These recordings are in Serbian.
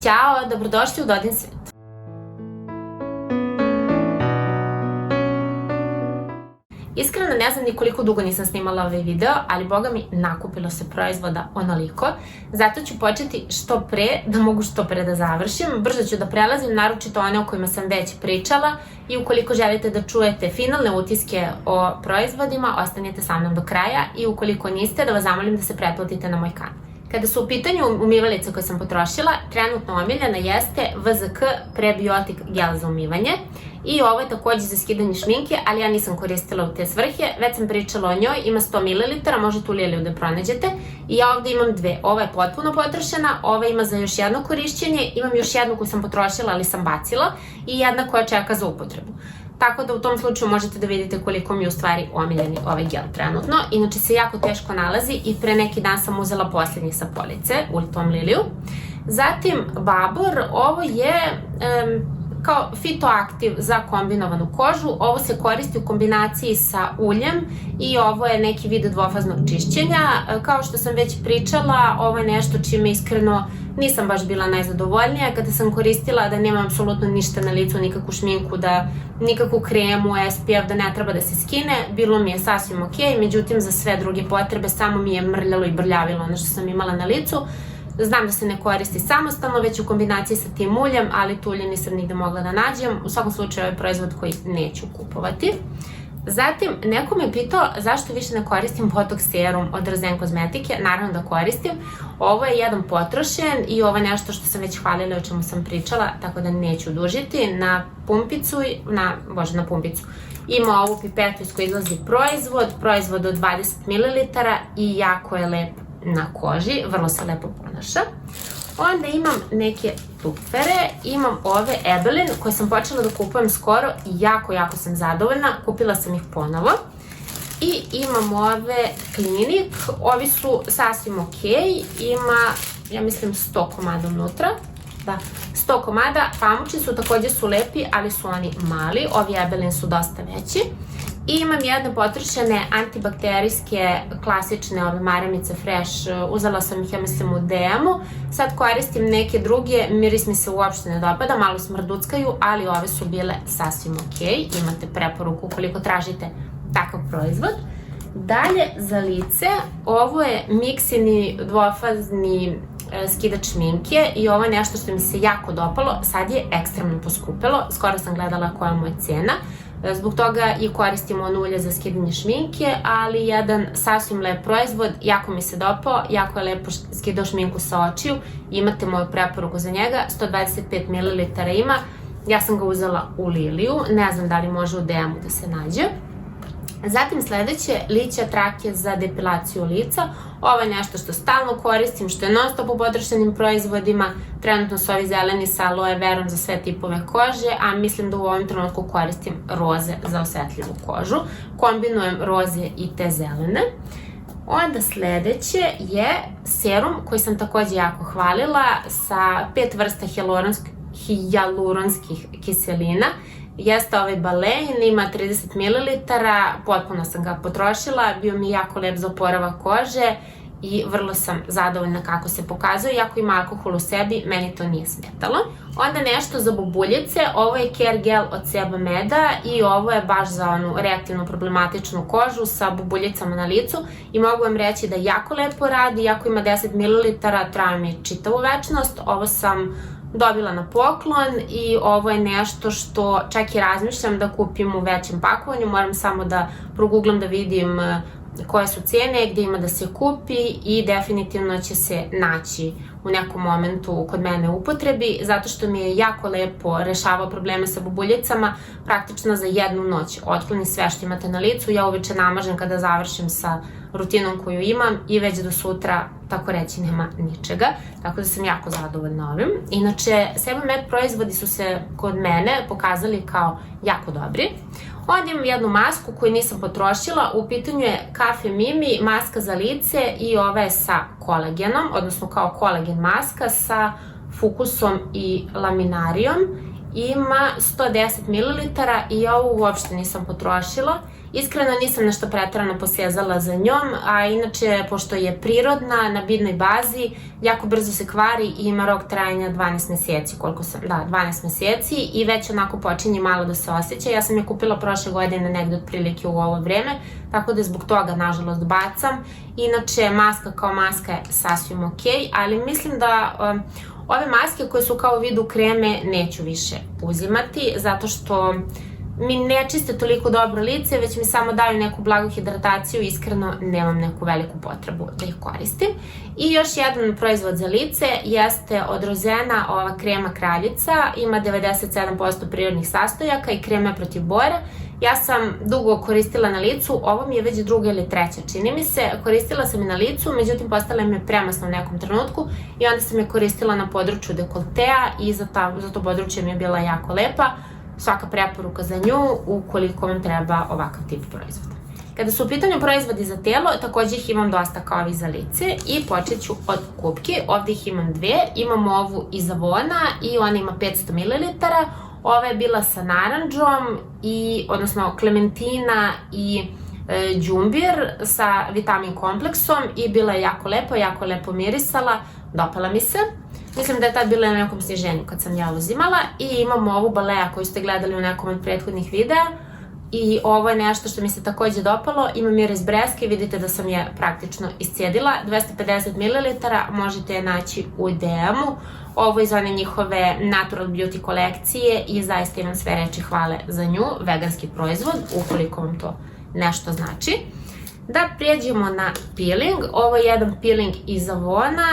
Ćao, dobrodošli u Dodin svet. Iskreno ne znam ni koliko dugo nisam snimala ovaj video, ali boga mi nakupilo se proizvoda onoliko. Zato ću početi što pre, da mogu što pre da završim. Brzo ću da prelazim, naročito one o kojima sam već pričala. I ukoliko želite da čujete finalne utiske o proizvodima, ostanite sa mnom do kraja. I ukoliko niste, da vas zamolim da se pretplatite na moj kanal. Kada su u pitanju umivalice koje sam potrošila, trenutno omiljena jeste VZK prebiotik gel za umivanje. I ovo je takođe za skidanje šminke, ali ja nisam koristila u te svrhe, već sam pričala o njoj, ima 100 ml, možete u Liliju da pronađete. I ja ovde imam dve, ova je potpuno potrošena, ova ima za još jedno korišćenje, imam još jednu koju sam potrošila, ali sam bacila, i jedna koja čeka za upotrebu. Tako da u tom slučaju možete da vidite koliko mi je u stvari omiljeni ovaj gel trenutno. Inače se jako teško nalazi i pre neki dan sam uzela posljednji sa police u tom Liliju. Zatim Babor, ovo je kao fitoaktiv za kombinovanu kožu. Ovo se koristi u kombinaciji sa uljem i ovo je neki vid dvofaznog čišćenja. Kao što sam već pričala, ovo je nešto čime iskreno nisam baš bila najzadovoljnija. Kada sam koristila da nemam apsolutno ništa na licu, nikakvu šminku, nikakvu kremu, SPF, da ne treba da se skine, bilo mi je sasvim ok, međutim za sve druge potrebe samo mi je mrljalo i brljavilo ono što sam imala na licu. Znam da se ne koristi samostalno, već u kombinaciji sa tim uljem, ali tu ulje nisam nigde mogla da nađem. U svakom slučaju ovaj proizvod koji neću kupovati. Zatim, neko me pitao zašto više ne koristim Botox serum od Rozen kozmetike. Naravno da koristim. Ovo je jedan potrošen i ovo je nešto što sam već hvalila, o čemu sam pričala, tako da neću dužiti. Na pumpicu, na pumpicu. Ima ovu pipetu iz koje izlazi proizvod od 20 ml i jako je lep na koži, vrlo se lepo ponaša. Onda imam neke tupfere, imam ove Ebelin koje sam počela da kupujem skoro i jako sam zadovoljna, kupila sam ih ponovo. I imam ove Clinique, ovi su sasvim ok, ima, ja mislim, 100 komada unutra. Da, 100 komada, pamuči su, takođe su lepi, ali su oni mali, ovi Ebelin su dosta veći. I imam jedne potrošene antibakterijske klasične ove maramice Fresh, uzela sam ih, ja mislim, u DM-u. Sad koristim neke druge, miris mi se uopšte ne dopada, malo smrduckaju, ali ove su bile sasvim ok. Imate preporuku ukoliko tražite takav proizvod. Dalje, za lice, ovo je Mixini dvofazni skidač šminke i ovo je nešto što mi se jako dopalo, sad je ekstremno poskupelo, skoro sam gledala koja mu je cena. Zbog toga i koristim ono ulje za skidanje šminke, ali jedan sasvim lep proizvod, jako mi se dopao, jako je lepo skidao šminku sa očiju, imate moju preporuku za njega, 125 ml ima, ja sam ga uzela u Liliju, ne znam da li može u DM-u da se nađe. Zatim sledeće, lića trake za depilaciju lica. Ovo je nešto što stalno koristim, što je non stop u potrošenim proizvodima. Trenutno su ovi zeleni sa aloe verom za sve tipove kože, a mislim da u ovom trenutku koristim roze za osetljivu kožu. Kombinujem roze i te zelene. Onda sledeće je serum koji sam takođe jako hvalila sa 5 vrsta hijaluronskih kiselina. Jeste ovaj Balein, ima 30 ml, potpuno sam ga potrošila, bio mi jako lep za oporavak kože i vrlo sam zadovoljna kako se pokazuje, iako ima alkohol u sebi, meni to nije smetalo. Onda nešto za bubuljice, ovo je Care Gel od Sebameda i ovo je baš za onu reaktivnu problematičnu kožu sa bubuljicama na licu i mogu vam reći da jako lepo radi, iako ima 10 ml, traje mi čitavu večnost. Ovo sam dobila na poklon i ovo je nešto što čak i razmišljam da kupim u većem pakovanju, moram samo da proguglam da vidim koje su cene, gde ima da se kupi i definitivno će se naći u nekom momentu kod mene u upotrebi, zato što mi je jako lepo rešavao probleme sa bubuljicama, praktično za jednu noć otkloni sve što imate na licu. Ja uveče namažem kada završim sa rutinom koju imam i već do sutra, tako reći, nema ničega, tako da sam jako zadovoljna ovim. Inače, Sebamed proizvodi su se kod mene pokazali kao jako dobri. Onda imam jednu masku koju nisam potrošila, u pitanju je Cafe Mimi maska za lice i ova je sa kolagenom, odnosno kao kolagen maska sa fukusom i laminarijom. Ima 110 ml i ovu uopšte nisam potrošila, Iskreno nisam nešto preterano posezala za njom, a inače, pošto je prirodna, na biljnoj bazi, jako brzo se kvari i ima rok trajanja 12 meseci, 12 meseci i već onako počinje malo da se osjeća. Ja sam je kupila prošle godine negde otprilike u ovo vreme, tako da zbog toga nažalost bacam. Inače, maska kao maska je sasvim ok, ali mislim da ove maske koje su kao u vidu kreme neću više uzimati, zato što mi ne čiste toliko dobro lice, već mi samo daju neku blagu hidrataciju, iskreno nemam neku veliku potrebu da ih koristim. I još jedan proizvod za lice jeste od Rozena ova krema Kraljica, ima 97% prirodnih sastojaka i krema protiv bore. Ja sam dugo koristila na licu, ovo mi je već druga ili treća, čini mi se. Koristila sam je na licu, međutim postala mi je premasna u nekom trenutku i onda sam je koristila na području dekoltea i za to područje mi je bila jako lepa. Svaka preporuka za nju ukoliko vam treba ovakav tip proizvoda. Kada su u pitanju proizvodi za telo, takođe ih imam dosta kao i za lice i počet ću od kupke. Ovde ih imam dve, imam ovu iz Avona i ona ima 500 ml. Ova je bila sa narandžom, odnosno klementina i đumbir sa vitamin kompleksom i bila je jako lepo mirisala, dopala mi se. Mislim da je tad bila na nekom sniženju kad sam ja uzimala i imam ovu Balea koju ste gledali u nekom od prethodnih videa i ovo je nešto što mi se takođe dopalo, ima miris breske, vidite da sam je praktično iscijedila, 250 ml, možete je naći u DM-u, ovo je iz one njihove Natural Beauty kolekcije i zaista imam sve reči hvale za nju, veganski proizvod, ukoliko vam to nešto znači. Da prijeđemo na peeling, ovo je jedan peeling iz Avona.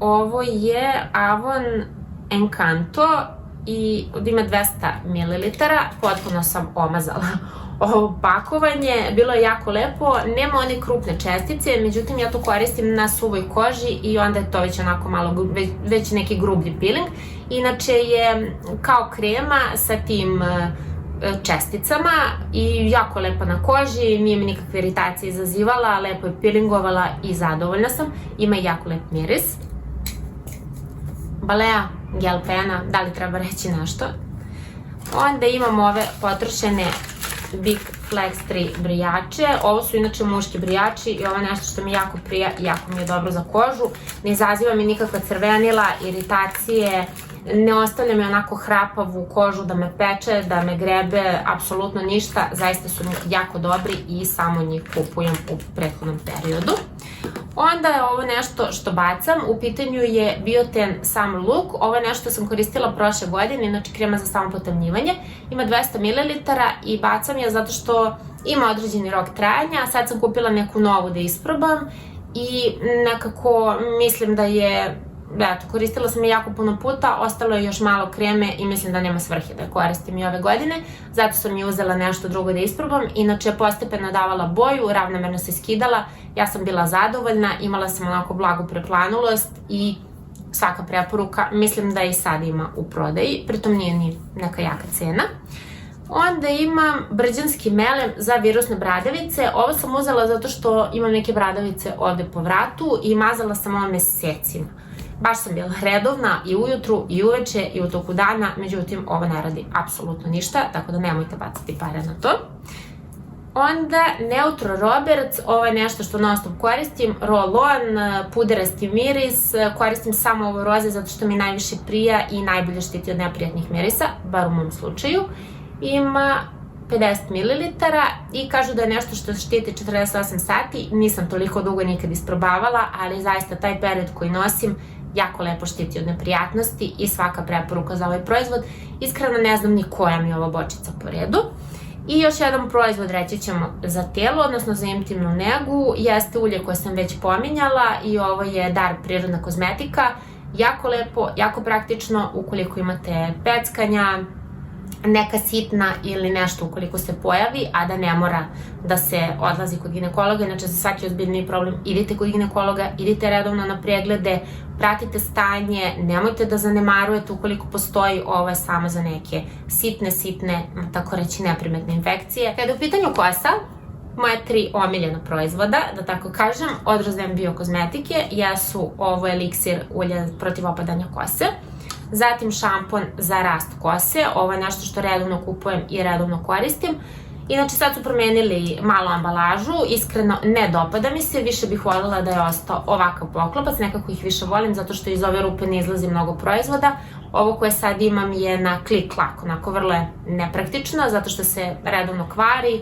Ovo je Avon Encanto i ima 200 ml, potpuno sam omazala ovo pakovanje, bilo je jako lepo, nema one krupne čestice, međutim ja to koristim na suvoj koži i onda je to već onako malo, već neki grublji peeling. Inače je kao krema sa tim česticama i jako lepa na koži, nije mi nikakve iritacije izazivala, lepo je peelingovala i zadovoljna sam, ima jako lep miris. Balea gel pena, da li treba reći nešto. Onda imam ove potrošene Big Flex 3 brijače. Ovo su inače muški brijači i ovo je nešto što mi jako prija i jako mi je dobro za kožu. Ne izaziva mi nikakva crvenila, iritacije, ne ostavlja mi onako hrapavu kožu da me peče, da me grebe, apsolutno ništa. Zaista su mi jako dobri i samo njih kupujem u prethodnom periodu. Onda je ovo nešto što bacam, u pitanju je Bioten Summer Look, ovo je nešto što sam koristila prošle godine, znači krema za samopotamnjivanje, ima 200 ml i bacam je zato što ima određeni rok trajanja, sad sam kupila neku novu da isprobam i nekako mislim da je, koristila sam je jako puno puta, ostalo je još malo kreme i mislim da nema svrhe da je koristim i ove godine, zato sam je uzela nešto drugo da isprobam, inače je postepeno davala boju, ravnomerno se skidala, ja sam bila zadovoljna, imala sam onako blagu preplanulost i svaka preporuka, mislim da i sad ima u prodaji, pritom nije ni neka jaka cena. Onda imam brđanski melem za virusne bradavice, ovo sam uzela zato što imam neke bradavice ovde po vratu i mazala sam ovo mesecima. Baš sam bila redovna i ujutru i uveče i u toku dana, međutim ovo ne radi apsolutno ništa, tako da nemojte baciti pare na to. Onda Neutro Roberts, ovo je nešto što non stop koristim, roll-on, puderasti miris, koristim samo ovo roze zato što mi najviše prija i najbolje štiti od neprijatnih mirisa, bar u mom slučaju. Ima 50 ml i kažu da je nešto što štiti 48 sati, nisam toliko dugo nikad isprobavala, ali zaista taj period koji nosim jako lepo štiti od neprijatnosti i svaka preporuka za ovaj proizvod. Iskreno ne znam ni koja mi je ova bočica po redu. I još jedan proizvod reći ćemo za telo, odnosno za intimnu negu, jeste ulje koje sam već pominjala i ovo je Dar prirodna kozmetika. Jako lepo, jako praktično ukoliko imate peckanja, neka sitna ili nešto ukoliko se pojavi, a da ne mora da se odlazi kod ginekologa. Inače, za svaki ozbiljniji problem idite kod ginekologa, idite redovno na preglede, pratite stanje, nemojte da zanemarujete ukoliko postoji, ovo je samo za neke sitne, tako reći neprimetne infekcije. Kada je u pitanju kosa, moje 3 omiljena proizvoda, da tako kažem, od Rozen biokozmetike, jesu ovo eliksir ulja protiv opadanja kose, zatim šampon za rast kose, ovo je nešto što redovno kupujem i redovno koristim, Inače sad su promenili malo ambalažu, iskreno ne dopada mi se, više bih voljela da je ostao ovakav poklopac, nekako ih više volim zato što iz ove rupe ne izlazi mnogo proizvoda. Ovo koje sad imam je na klik-klak, onako vrlo je nepraktično zato što se redovno kvari.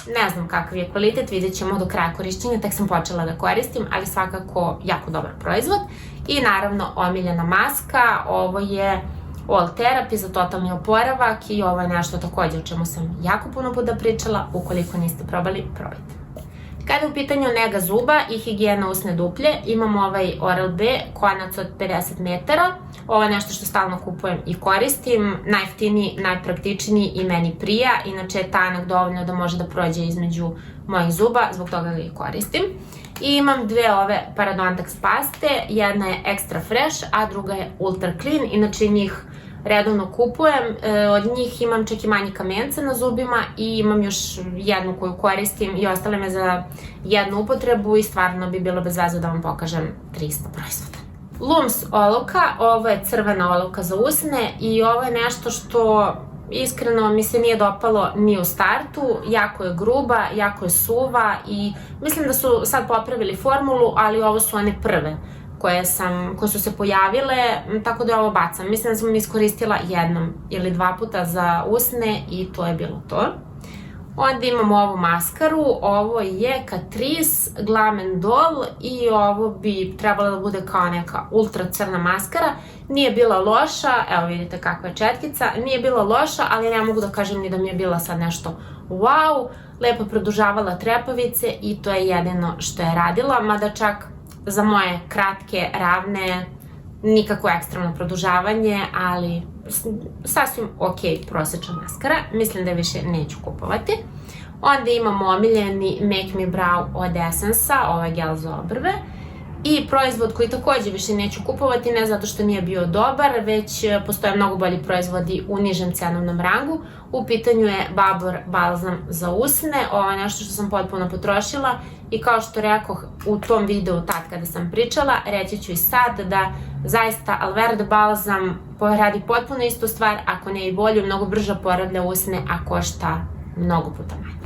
Ne znam kakav je kvalitet, vidjet ćemo do kraja korišćenja, tek sam počela da koristim, ali svakako jako dobar proizvod. I naravno omiljena maska, ovo je All Therapy za totalni oporavak i ovo je nešto takođe o čemu sam jako puno puta pričala, ukoliko niste probali, probajte. Kada je u pitanju nega zuba i higijena usne duplje, imam ovaj Oral-B konac od 50 metara. Ovo je nešto što stalno kupujem i koristim, najjeftiniji, najpraktičniji i meni prija, inače je tanak dovoljno da može da prođe između mojih zuba, zbog toga ga i koristim. I imam dve ove Parodontax paste, jedna je Extra Fresh, a druga je Ultra Clean, inače njih redovno kupujem, od njih imam čak i manje kamence na zubima i imam još jednu koju koristim i ostale me za jednu upotrebu i stvarno bi bilo bez veze da vam pokažem 300 proizvoda. Lums olovka, ovo je crvena olovka za usne i ovo je nešto što iskreno mi se nije dopalo ni u startu, jako je gruba, jako je suva i mislim da su sad popravili formulu, ali ovo su one prve koje su se pojavile, tako da ovo bacam. Mislim da sam iskoristila jednom ili dva puta za usne i to je bilo to. Onda imamo ovu maskaru, ovo je Catrice Glamendol i ovo bi trebalo da bude kao neka ultra crna maskara. Nije bila loša, evo vidite kakva je četkica, nije bila loša, ali ne mogu da kažem ni da mi je bila sad nešto wow, lepo produžavala trepavice i to je jedino što je radila, mada čak za moje kratke, ravne, nikako ekstremno produžavanje, ali sasvim ok prosečna maskara. Mislim da je više neću kupovati. Onda imamo omiljeni Make Me Brow od Essence-a, ovaj gel za obrve. I proizvod koji takođe više neću kupovati, ne zato što nije bio dobar, već postoje mnogo bolji proizvodi u nižem cenovnom rangu. U pitanju je Babor balzam za usne, ovo je nešto što sam potpuno potrošila i kao što rekoh u tom videu tad kada sam pričala, reći ću i sad da zaista Alverde balzam radi potpuno istu stvar, ako ne i bolju, mnogo brže oporavlja usne, a košta mnogo puta manje.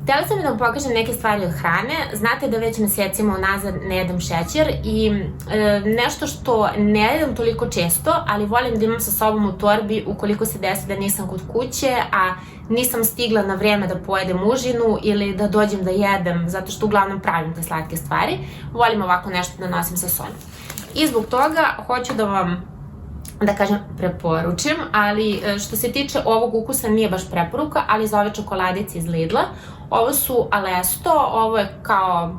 Htela sam da vam pokažem neke stvari od hrane. Znate da već mesecima unazad ne jedem šećer i nešto što ne jedem toliko često, ali volim da imam sa sobom u torbi ukoliko se desi da nisam kod kuće, a nisam stigla na vreme da pojedem užinu ili da dođem da jedem, zato što uglavnom pravim te slatke stvari. Volim ovako nešto da nosim sa sobom. I zbog toga hoću da vam da kažem preporučim, ali što se tiče ovog ukusa nije baš preporuka, ali za ove čokoladice iz Lidla, ovo su Alesto, ovo je kao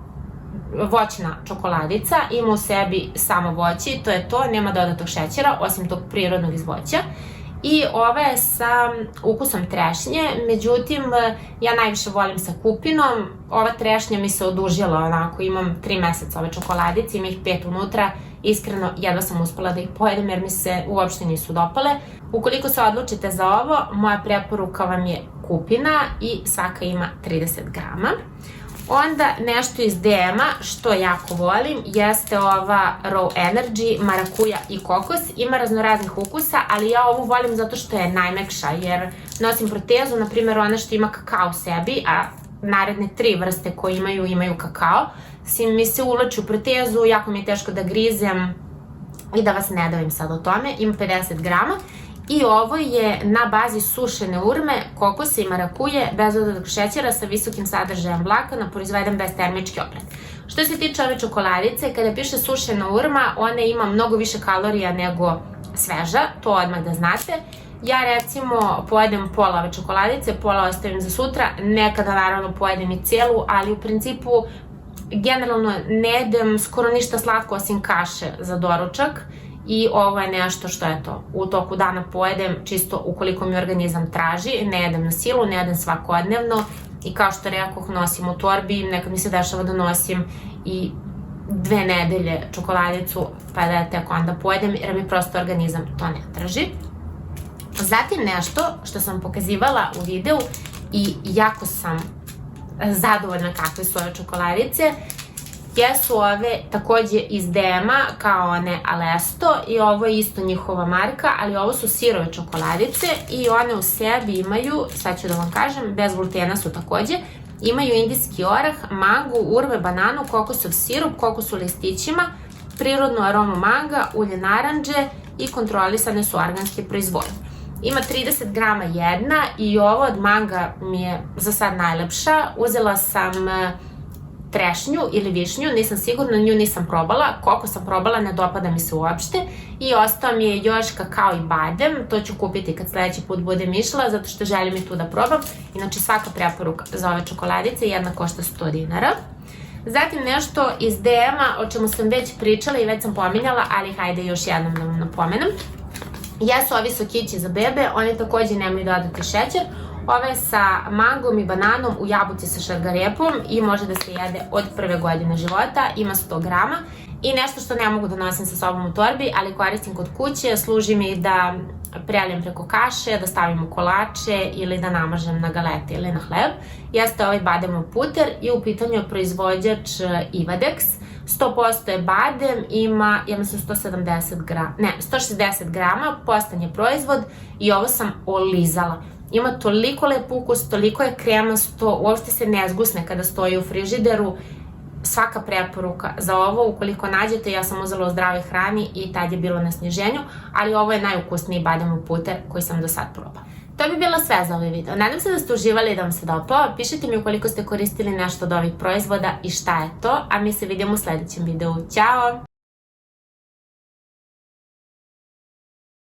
voćna čokoladica, ima u sebi samo voće i to je to, nema dodatog šećera, osim tog prirodnog iz voća. I ova je sa ukusom trešnje, međutim ja najviše volim sa kupinom, ova trešnja mi se odužila onako, imam 3 meseca ove čokoladice, ima ih 5 unutra, iskreno jedva sam uspela da ih pojedem jer mi se uopšte nisu dopale. Ukoliko se odlučite za ovo, moja preporuka vam je kupina i svaka ima 30 grama. Onda nešto iz DM-a što jako volim jeste ova Raw Energy, marakuja i kokos. Ima raznoraznih ukusa, ali ja ovu volim zato što je najmekša jer nosim protezu, na primjer ona što ima kakao u sebi, a naredne 3 vrste koje imaju kakao. Mi se uvlači u protezu, jako mi je teško da grizem i da vas ne davim sad o tome. Ima 50 grama. I ovo je na bazi sušene urme, kokosa i marakuje, bez dodatog šećera sa visokim sadržajem vlakana, proizveden bez termičke obrade. Što se tiče ove čokoladice, kada piše sušena urma, ona ima mnogo više kalorija nego sveža, to odmah da znate. Ja recimo pojedem pola ove čokoladice, pola ostavim za sutra, nekada naravno pojedem i celu, ali u principu generalno ne jedem skoro ništa slatko osim kaše za doručak. I ovo je nešto što eto, u toku dana pojedem čisto ukoliko mi organizam traži, ne jedem na silu, ne jedem svakodnevno i kao što rekoh nosim u torbi, nekad mi se dešava da nosim i 2 nedelje čokoladicu pa da tek onda pojedem jer mi prosto organizam to ne traži. Zatim nešto što sam pokazivala u videu i jako sam zadovoljna kakve su ove čokoladice jesu ove takođe iz DM-a kao one Alesto i ovo je isto njihova marka, ali ovo su sirove čokoladice i one u sebi imaju, sad ću da vam kažem, bez glutena su takođe, imaju indijski orah, mangu, urve, bananu, kokosov sirup, kokos u listićima, prirodnu aromu manga, ulje naranđe i kontrolisane su organske proizvodnje. Ima 30 grama jedna i ovo od manga mi je za sad najlepša. Uzela sam trešnju ili višnju, nisam sigurna, nju nisam probala. Koliko sam probala, ne dopada mi se uopšte. I ostao mi je još kakao i badem, to ću kupiti kad sledeći put budem išla, zato što želim i tu da probam. Inače, svaka preporuka za ove čokoladice, jedna košta 100 dinara. Zatim nešto iz DM-a, o čemu sam već pričala i već sam pominjala, ali hajde još jednom da vam napomenem. Jesu ovi sokići za bebe, oni takođe nemaju dodati šećer. Ova je sa mangom i bananom u jabuci sa šargarepom i može da se jede od prve godine života, ima 100 grama. I nešto što ne mogu da nosim sa sobom u torbi, ali koristim kod kuće, služi mi da prelijem preko kaše, da stavim u kolače ili da namažem na galete ili na hleb. Jeste ovaj bademov puter i u pitanju je proizvođač Ivadex. 100% je badem, ima, ja mislim 160 grama, postan je proizvod i ovo sam olizala. Ima toliko lep ukus, toliko je kremasto, uopšte se ne zgusne kada stoji u frižideru. Svaka preporuka za ovo, ukoliko nađete, ja sam uzela u zdravoj hrani i tad je bilo na sniženju, ali ovo je najukusniji bademov puter koji sam do sad probala. To bi bilo sve za ovaj video. Nadam se da ste uživali i da vam se dopao. Pišite mi ukoliko ste koristili nešto od ovih proizvoda i šta je to, a mi se vidimo u sledećem videu. Ćao!